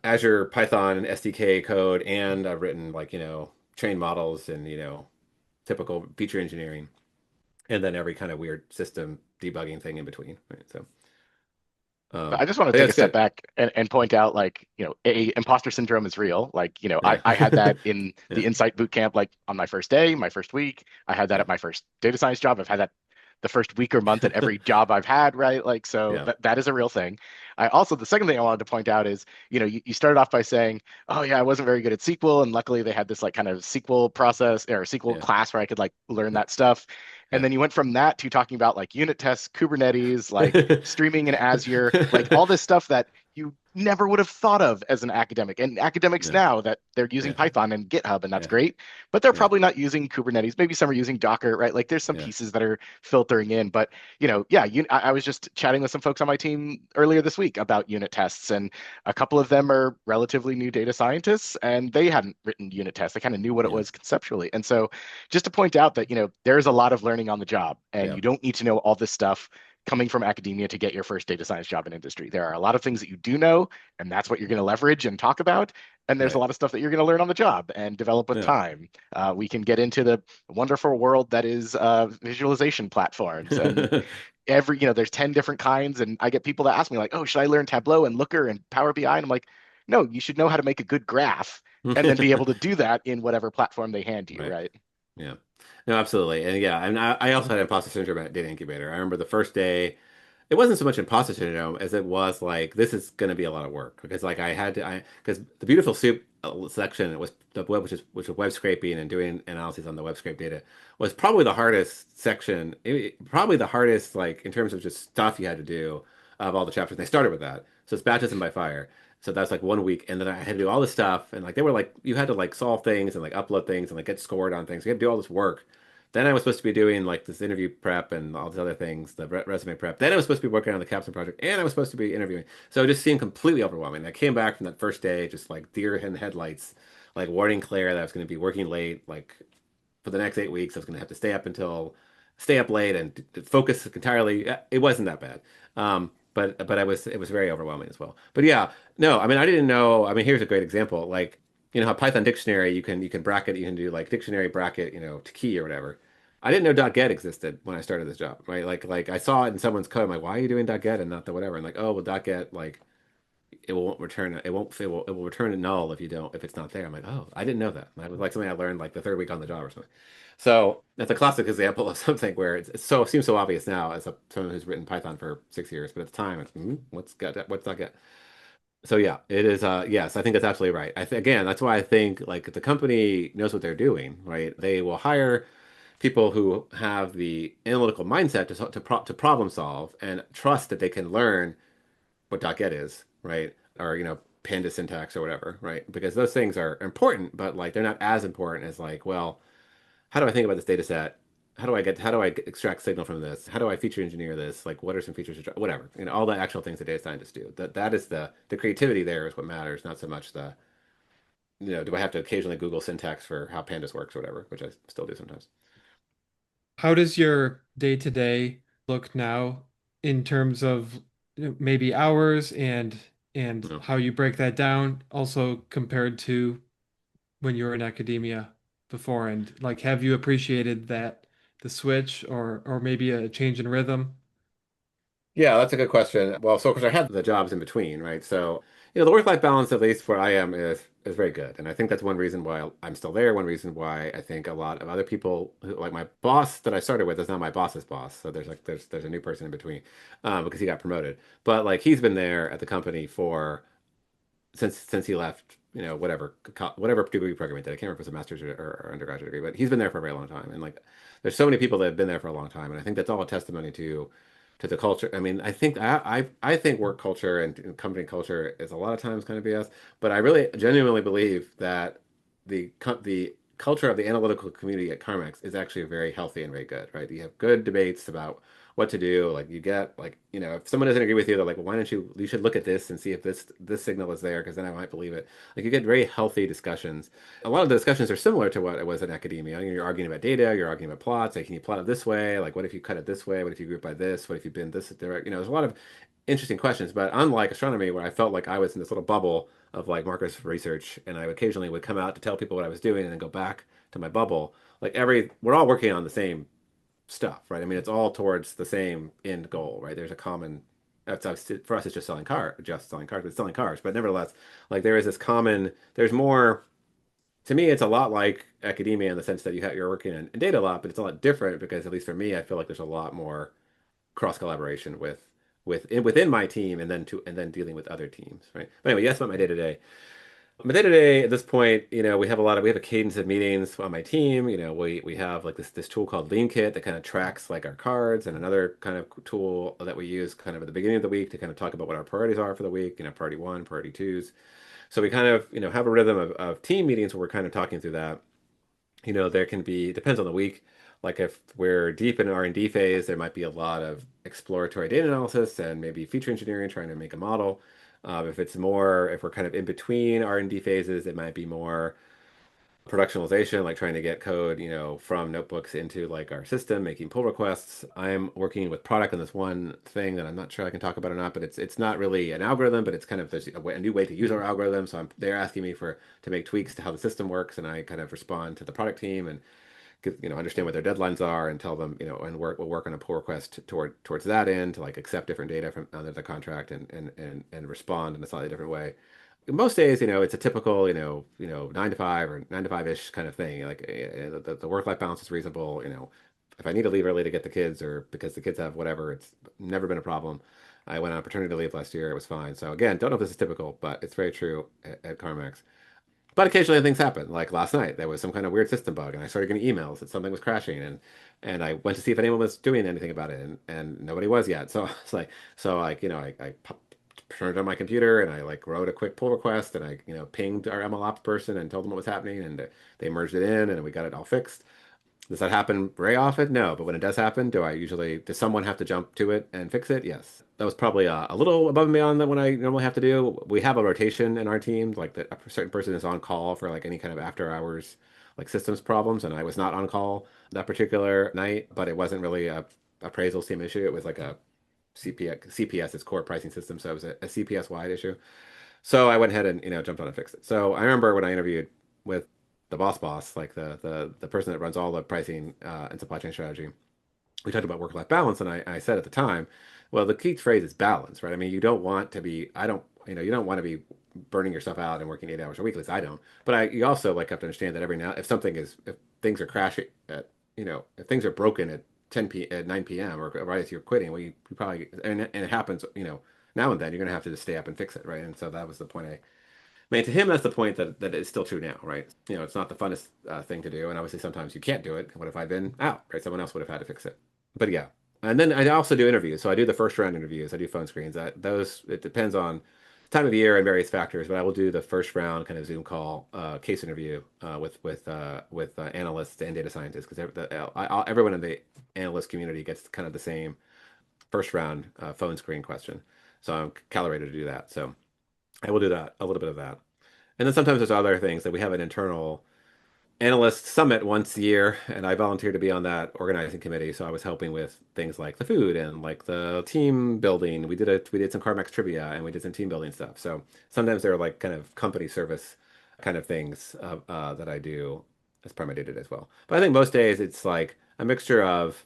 Azure Python and SDK code, and I've written like, trained models and, typical feature engineering, and then every kind of weird system debugging thing in between. Right. So, I just want to but yeah, take a it's step good. back and point out, like, imposter syndrome is real. Like, Yeah. I had that in Yeah. the Insight Bootcamp, like on my first day, my first week. I had that Yeah. at my first data science job. I've had that the first week or month at every job I've had, right? Like, so Yeah. that is a real thing. I also, the second thing I wanted to point out is, you started off by saying, oh yeah, I wasn't very good at SQL. And luckily they had this like kind of SQL process or SQL Yeah. class where I could like learn that stuff. And Yeah. then you went from that to talking about like unit tests, Kubernetes, like streaming in Azure, like all this stuff that you never would have thought of as an academic. And academics Yeah. now that they're using Yeah. Python and GitHub, and that's Yeah. great, but they're Yeah. probably not using Kubernetes. Maybe some are using Docker, right? Like there's some Yeah. pieces that are filtering in. But yeah, I was just chatting with some folks on my team earlier this week about unit tests, and a couple of them are relatively new data scientists, and they hadn't written unit tests. They kind of knew what it Yeah. was conceptually. And so just to point out that, there's a lot of learning on the job, and Yeah. you don't need to know all this stuff coming from academia to get your first data science job in industry. There are a lot of things that you do know, and that's what you're going to leverage and talk about. And there's a Right. lot of stuff that you're going to learn on the job and develop with Yeah. time. We can get into the wonderful world that is visualization platforms. And there's 10 different kinds. And I get people that ask me, like, oh, should I learn Tableau and Looker and Power BI? And I'm like, no, you should know how to make a good graph and then be able to do that in whatever platform they hand you, Right. right? Yeah. No, absolutely. And yeah, and I also had imposter syndrome at Data Incubator. I remember the first day, it wasn't so much imposter syndrome as it was like, this is going to be a lot of work because like because the beautiful soup section was the web, which was web scraping and doing analysis on the web scrape data was probably the hardest section, probably the hardest, like in terms of just stuff you had to do of all the chapters. And they started with that. So it's baptism by fire. So that's like 1 week, and then I had to do all this stuff, and like they were like, you had to like solve things and like upload things and like get scored on things. You had to do all this work. Then I was supposed to be doing like this interview prep and all these other things, the resume prep. Then I was supposed to be working on the capstone project, and I was supposed to be interviewing. So it just seemed completely overwhelming. I came back from that first day just like deer in headlights, like warning Claire that I was going to be working late, like for the next 8 weeks. I was going to have to stay up late and focus entirely. It wasn't that bad. But it was very overwhelming as well. But yeah, no, I mean, I didn't know. I mean, here's a great example. Like, how Python dictionary, you can bracket, you can do like dictionary bracket, to key or whatever. I didn't know .get existed when I started this job, right? Like I saw it in someone's code. I'm like, why are you doing .get and not the whatever? And like, oh, well, .get, like it will return a null if it's not there. I'm like, oh, I didn't know that. That was like something I learned like the third week on the job or something. So that's a classic example of something where it seems so obvious now as someone who's written Python for 6 years, but at the time, it's, what's .get? So yeah, it is. Yes, I think that's absolutely right. Again, that's why I think like the company knows what they're doing, right? They will hire people who have the analytical mindset to problem solve and trust that they can learn what .get is, right? Or Panda syntax or whatever, right? Because those things are important, but like they're not as important as like, well, how do I think about this data set? How do I extract signal from this? How do I feature engineer this? Like, what are some features, whatever, all the actual things that data scientists do. That is the creativity there is what matters, not so much do I have to occasionally Google syntax for how pandas works or whatever, which I still do sometimes. How does your day-to-day look now in terms of maybe hours and No. how you break that down, also compared to when you were in academia before? And like, have you appreciated that the switch or maybe a change in rhythm? Yeah, that's a good question. Well, so of course I had the jobs in between, right? So, the work-life balance, at least where I am, is very good. And I think that's one reason why I'm still there, one reason why I think a lot of other people like my boss that I started with is now my boss's boss. So there's a new person in between, because he got promoted. But like he's been there at the company for since he left, whatever degree programming did. I can't remember if it was a master's or undergraduate degree, but he's been there for a very long time. And like, there's so many people that have been there for a long time, and I think that's all a testimony to the culture. I mean, I think work culture and company culture is a lot of times kind of BS, but I really genuinely believe that the culture of the analytical community at CarMax is actually very healthy and very good, right? You have good debates about what to do. Like you get like, if someone doesn't agree with you, they're like, well, why don't you should look at this and see if this signal is there because then I might believe it. Like you get very healthy discussions. A lot of the discussions are similar to what it was in academia. You're arguing about data, you're arguing about plots. Like, can you plot it this way? Like, what if you cut it this way? What if you group by this? What if you bend this direct? There's a lot of interesting questions. But unlike astronomy, where I felt like I was in this little bubble of like Marcus research, and I occasionally would come out to tell people what I was doing and then go back to my bubble. We're all working on the same stuff, right? I mean, it's all towards the same end goal, right? There's a common. For us, it's just selling cars, but it's selling cars. But nevertheless, like there is this common. There's more. To me, it's a lot like academia in the sense that you're working in data a lot, but it's a lot different because at least for me, I feel like there's a lot more cross collaboration within my team and then dealing with other teams, right? But anyway, yes, about my day to day. My day to day at this point, we have a cadence of meetings on my team. We have like this tool called Lean Kit that kind of tracks like our cards, and another kind of tool that we use kind of at the beginning of the week to kind of talk about what our priorities are for the week, priority one, priority twos. So we kind of, have a rhythm of team meetings where we're kind of talking through that. There can be, depends on the week. Like if we're deep in R&D phase, there might be a lot of exploratory data analysis and maybe feature engineering trying to make a model. If we're kind of in between R&D phases, it might be more productionalization, like trying to get code, from notebooks into like our system, making pull requests. I'm working with product on this one thing that I'm not sure I can talk about or not, but it's not really an algorithm, but it's kind of a new way to use our algorithm. So they're asking me to make tweaks to how the system works, and I kind of respond to the product team and understand what their deadlines are and tell them, and we'll work on a pull request towards that end to like accept different data from under the contract and respond in a slightly different way. Most days, it's a typical, 9 to 5 or 9 to 5-ish kind of thing. Like the work-life balance is reasonable. If I need to leave early to get the kids or because the kids have whatever, it's never been a problem. I went on paternity leave last year. It was fine. So again, don't know if this is typical, but it's very true at CarMax. But occasionally things happen. Like last night, there was some kind of weird system bug, and I started getting emails that something was crashing, and I went to see if anyone was doing anything about it, and nobody was yet. So it's like, turned on my computer and I like wrote a quick pull request and I pinged our MLOps person and told them what was happening, and they merged it in and we got it all fixed. Does that happen very often? No, but when it does happen, does someone have to jump to it and fix it? Yes. That was probably a little above and beyond than what I normally have to do. We have a rotation in our team, like that a certain person is on call for like any kind of after hours, like systems problems, and I was not on call that particular night, but it wasn't really a appraisal team issue. It was like a CPS is core pricing system, so it was a CPS wide issue. So I went ahead and jumped on and fixed it. So I remember when I interviewed with the boss, like the person that runs all the pricing and supply chain strategy, we talked about work-life balance, and I said at the time, well, the key phrase is balance, right? I mean, you don't want to be, I don't, you don't want to be burning yourself out and working 8 hours a week. At least I don't. But you also like have to understand that every now, if things are crashing if things are broken at 9 p.m. or right as you're quitting, well, you probably, and it happens, now and then you're going to have to just stay up and fix it, right? And so that was the point I made to him. That's the point that is still true now, right? It's not the funnest thing to do, and obviously sometimes you can't do it. What if I'd been out, right? Someone else would have had to fix it. But yeah, and then I also do interviews. So I do the first round interviews. I do phone screens. Those it depends on time of year and various factors, but I will do the first round kind of Zoom call case interview with analysts and data scientists because everyone in the analyst community gets kind of the same first round phone screen question. So I'm calibrated to do that. So I will do that, a little bit of that. And then sometimes there's other things that we have an internal analyst summit once a year, and I volunteered to be on that organizing committee. So I was helping with things like the food and like the team building. We did some CarMax trivia and we did some team building stuff. So sometimes there are like kind of company service kind of things that I do as part of my day-to-day as well. But I think most days it's like a mixture of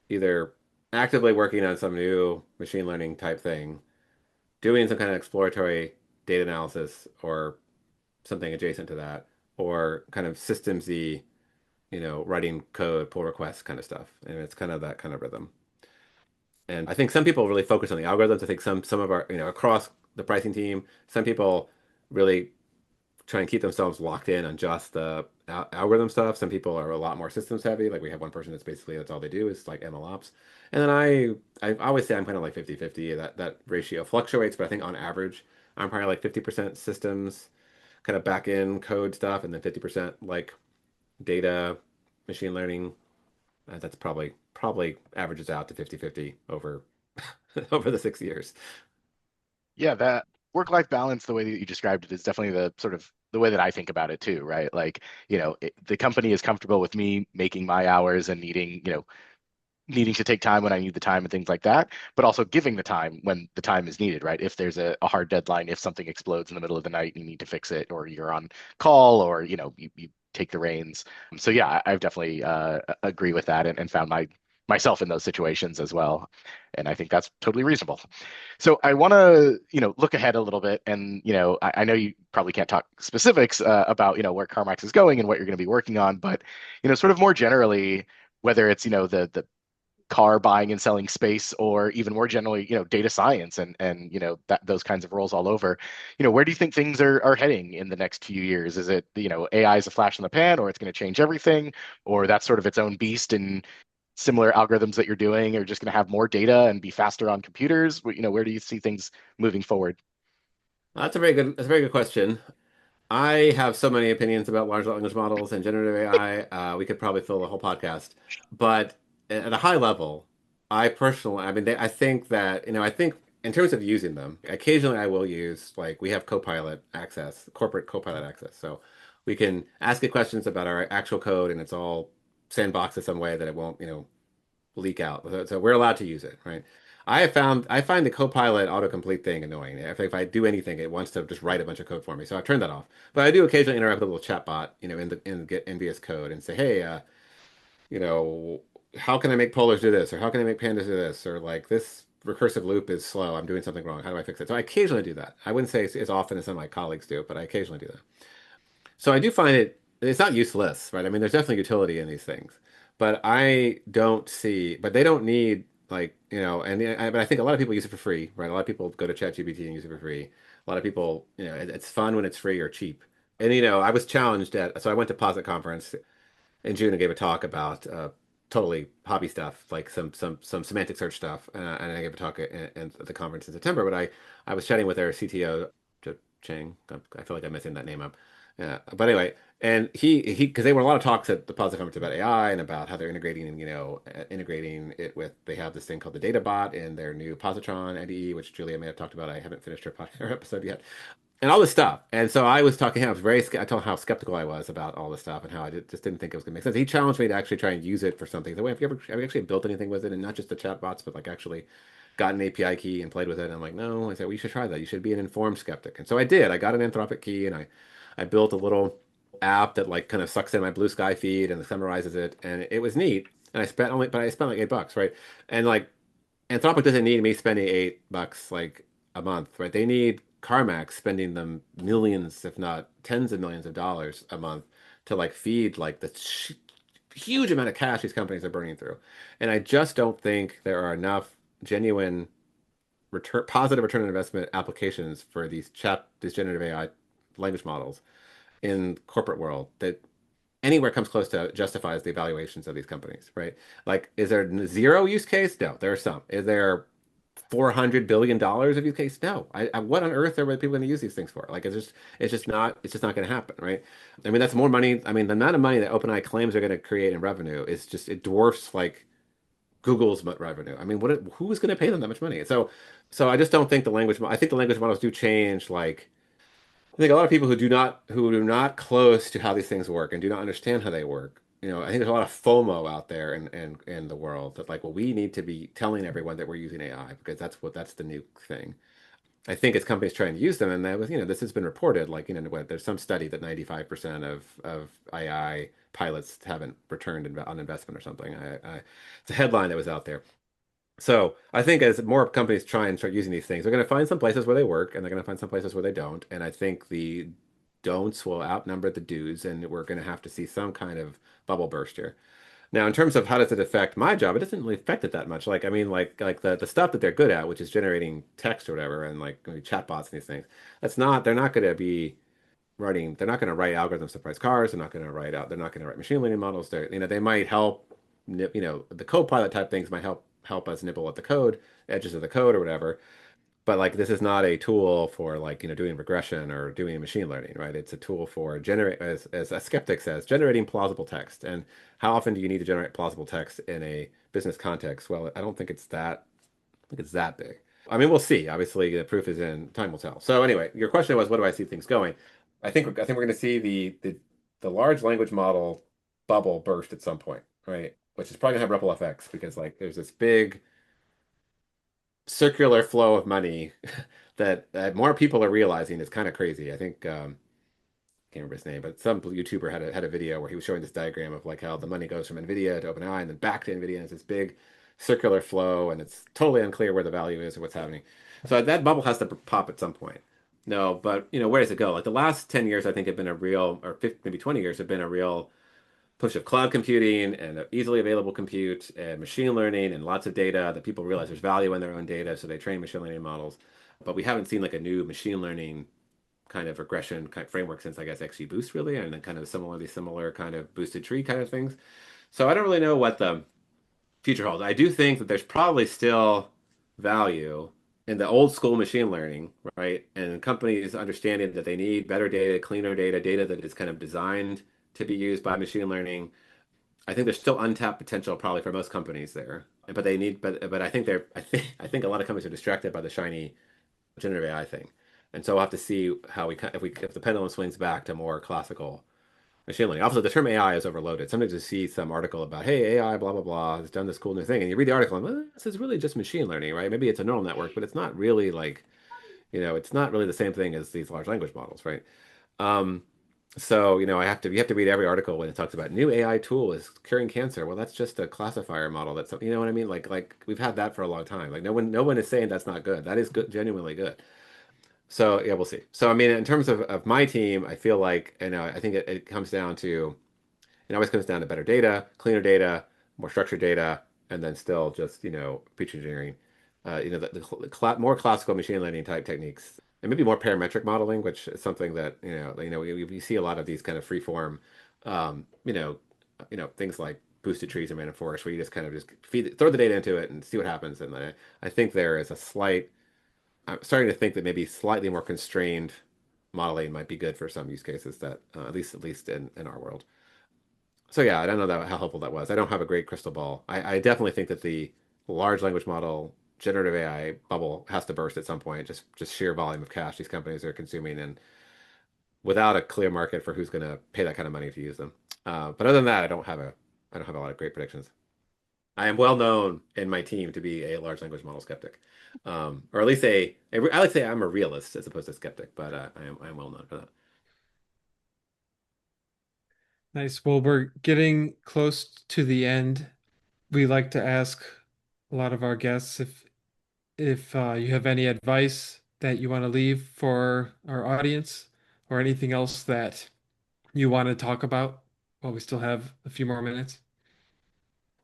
either actively working on some new machine learning type thing, doing some kind of exploratory data analysis or something adjacent to that, or kind of systemsy, writing code, pull requests kind of stuff. And it's kind of that kind of rhythm. And I think some people really focus on the algorithms. I think some of our, across the pricing team, some people really try and keep themselves locked in on just the algorithm stuff. Some people are a lot more systems heavy. Like we have one person that's basically that's all they do is like ML ops. And then I always say I'm kind of like 50-50. That ratio fluctuates, but I think on average I'm probably like 50% systems, kind of back end code stuff, and then 50% like data, machine learning. That's probably averages out to 50-50 over over the 6 years. Yeah, that work-life balance, the way that you described it, is definitely the sort of the way that I think about it too, right? Like, the company is comfortable with me making my hours and needing to take time when I need the time and things like that, but also giving the time when the time is needed, right? If there's a hard deadline, if something explodes in the middle of the night and you need to fix it, or you're on call, or you take the reins. So yeah, I've definitely agree with that and found myself in those situations as well. And I think that's totally reasonable. So I want to, look ahead a little bit, and I know you probably can't talk specifics about where CarMax is going and what you're going to be working on, but sort of more generally, whether it's the car buying and selling space, or even more generally, data science and that those kinds of roles all over. Where do you think things are heading in the next few years? Is it, AI is a flash in the pan, or it's going to change everything, or that's sort of its own beast, and similar algorithms that you're doing are just going to have more data and be faster on computers? Where do you see things moving forward? That's a very good question. I have so many opinions about large language models and generative AI. We could probably fill the whole podcast. But at a high level, I mean, I think that, I think in terms of using them, occasionally I will use, like, we have Copilot access, corporate Copilot access. So we can ask it questions about our actual code and it's all sandboxed in some way that it won't, leak out. So we're allowed to use it, right? I find the Copilot autocomplete thing annoying. If I do anything, it wants to just write a bunch of code for me. So I've turned that off. But I do occasionally interact with a little chat bot, in get NVS Code and say, hey, you know, how can I make polars do this? Or how can I make pandas do this? Or like this recursive loop is slow. I'm doing something wrong. How do I fix it? So I occasionally do that. I wouldn't say it's as often as some of my colleagues do, but I occasionally do that. So I do find it's not useless, right? I mean, there's definitely utility in these things, but but they don't need like, but I think a lot of people use it for free, right? A lot of people go to ChatGPT and use it for free. A lot of people, it's fun when it's free or cheap. And, I was challenged so I went to Posit Conference in June and gave a talk about totally hobby stuff, like some semantic search stuff, and I gave a talk at the conference in September. But I was chatting with their CTO, Chang. I feel like I'm messing that name up. Yeah, but anyway, and he because there were a lot of talks at the Positive Conference about AI and about how they're integrating, integrating it with they have this thing called the Data Bot in their new Positron IDE, which Julia may have talked about. I haven't finished her episode yet, and all this stuff. And so I was talking to him. I told him how skeptical I was about all this stuff and how just didn't think it was going to make sense. He challenged me to actually try and use it for something. So, wait, have you actually built anything with it, and not just the chatbots, but like actually got an API key and played with it? And I'm like, no. I said, well, you should try that. You should be an informed skeptic. And so I did. I got an Anthropic key, and I built a little app that like kind of sucks in my Blue Sky feed and summarizes it, and it was neat. And I spent like $8, right? And like Anthropic doesn't need me spending $8 like a month, right? They need CarMax spending them millions, if not tens of millions of dollars a month to like feed like the huge amount of cash these companies are burning through. And I just don't think there are enough genuine positive return on investment applications for these generative AI language models in corporate world that anywhere comes close to justifies the evaluations of these companies, right? Like, is there zero use case? No, there are some. Is there $400 billion of use case? No. What on earth are people going to use these things for? Like, it's just not going to happen, right? I mean, that's more money. I mean, the amount of money that OpenAI claims they're going to create in revenue is just, it dwarfs like Google's revenue. I mean, who is going to pay them that much money? So I just don't think I think the language models do change like, I think a lot of people who are not close to how these things work and do not understand how they work. I think there's a lot of FOMO out there in the world that like, well, we need to be telling everyone that we're using AI because that's the new thing. I think it's companies trying to use them, and that was, this has been reported. Like, there's some study that 95% of AI pilots haven't returned on investment or something. It's a headline that was out there. So I think as more companies try and start using these things, they're going to find some places where they work, and they're going to find some places where they don't. And I think the don'ts will outnumber the do's, and we're going to have to see some kind of bubble burst here. Now, in terms of how does it affect my job, it doesn't really affect it that much. Like, I mean, like the stuff that they're good at, which is generating text or whatever, and like chatbots and these things. They're not going to be writing. They're not going to write algorithms to price cars. They're not going to write machine learning models. They might help. The Copilot type things might help us nibble at the code, edges of the code or whatever. But like this is not a tool for like, doing regression or doing machine learning, right? It's a tool for generate, as a skeptic says, generating plausible text. And how often do you need to generate plausible text in a business context? Well, I don't think I think it's that big. I mean, we'll see. Obviously, the proof is in, time will tell. So anyway, your question was, what do I see things going? I think we're going to see the large language model bubble burst at some point, right? Which is probably going to have ripple effects because like there's this big circular flow of money that more people are realizing is kind of crazy. I think can't remember his name, but some YouTuber had a video where he was showing this diagram of like how the money goes from Nvidia to OpenAI and then back to Nvidia, and it's this big circular flow, and it's totally unclear where the value is or what's happening. So that bubble has to pop at some point. No, but where does it go? Like the last 10 years, I think have been a real, or 50, maybe 20 years have been a real push of cloud computing and easily available compute and machine learning and lots of data that people realize there's value in their own data, so they train machine learning models. But we haven't seen like a new machine learning kind of regression kind of framework since I guess XGBoost really, and then kind of similar kind of boosted tree kind of things. So I don't really know what the future holds. I do think that there's probably still value in the old school machine learning, right? And companies understanding that they need better data, cleaner data, data that is kind of designed to be used by machine learning. I think there's still untapped potential probably for most companies there. But they need, but I think a lot of companies are distracted by the shiny generative AI thing. And so we'll have to see how if the pendulum swings back to more classical machine learning. Also, the term AI is overloaded. Sometimes you see some article about, hey, AI, blah, blah, blah, has done this cool new thing. And you read the article and well, this is really just machine learning, right? Maybe it's a neural network, but it's not really like, it's not really the same thing as these large language models, right? Um, so, you have to read every article when it talks about new AI tool is curing cancer. Well, that's just a classifier model. That's, you know what I mean? Like we've had that for a long time. Like no one is saying that's not good. That is good, genuinely good. So yeah, we'll see. So I mean, in terms of my team, I feel like, I think it comes down to, it always comes down to better data, cleaner data, more structured data, and then still just, feature engineering, more classical machine learning type techniques, and maybe more parametric modeling, which is something that, we see a lot of these kind of free form, um, you know, things like boosted trees and random forest, where you just kind of just throw the data into it and see what happens. And I think there is a slight I'm starting to think that maybe slightly more constrained modeling might be good for some use cases that at least in our world. So yeah, I don't know how helpful that was. I don't have a great crystal ball. I definitely think that the large language model generative AI bubble has to burst at some point. Just sheer volume of cash these companies are consuming, and without a clear market for who's going to pay that kind of money to use them. But other than that, I don't have a lot of great predictions. I am well known in my team to be a large language model skeptic, or at least I like to say I'm a realist as opposed to skeptic, but I am well known for that. Nice. Well, we're getting close to the end. We like to ask a lot of our guests if you have any advice that you want to leave for our audience or anything else that you want to talk about while we still have a few more minutes.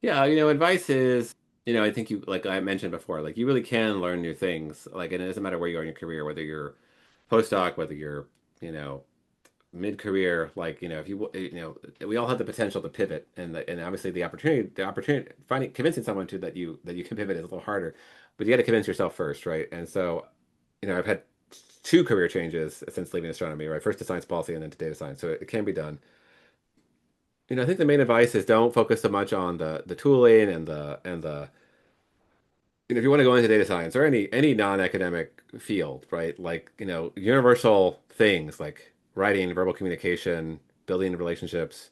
Yeah, advice is, I think you like I mentioned before, like you really can learn new things. Like, and it doesn't matter where you are in your career, whether you're postdoc, whether you're, you know, mid-career, like, if we all have the potential to pivot, and obviously the opportunity finding convincing someone that you can pivot is a little harder, but you got to convince yourself first, right? And so, I've had two career changes since leaving astronomy, right? First to science policy and then to data science, so it can be done. I think the main advice is don't focus so much on the tooling and the if you want to go into data science or any non-academic field, right? Like, universal things like writing, verbal communication, building relationships,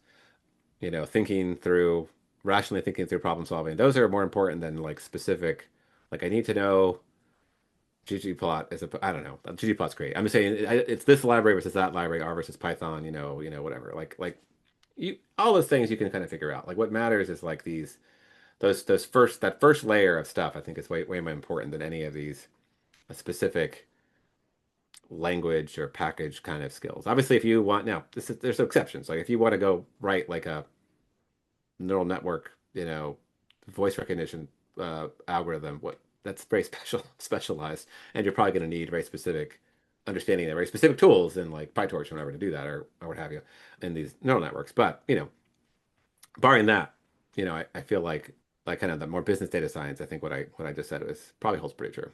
thinking through rationally thinking through problem solving. Those are more important than like specific, like I need to know ggplot is I don't know. ggplot's great. I'm just saying it's this library versus that library, R versus Python, whatever. Like you all those things you can kind of figure out. Like what matters is like those that first layer of stuff I think is way more important than any of these specific language or package kind of skills. Obviously, if you want now, there's exceptions. Like if you want to go write like a neural network, voice recognition algorithm, that's very specialized, and you're probably going to need very specific understanding, very specific tools and like PyTorch or whatever to do that, or what have you, in these neural networks. But barring that, I feel like kind of the more business data science, I think what I just said was probably holds pretty true.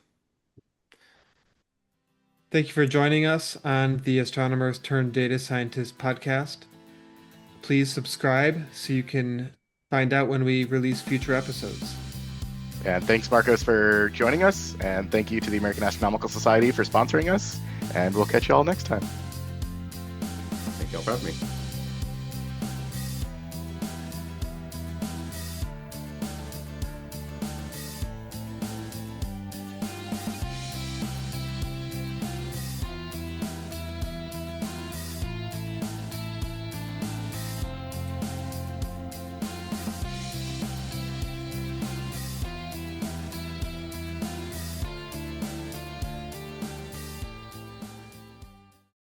Thank you for joining us on the Astronomers Turned Data Scientist podcast. Please subscribe so you can find out when we release future episodes. And thanks, Marcos, for joining us. And thank you to the American Astronomical Society for sponsoring us. And we'll catch you all next time. Thank you all for having me.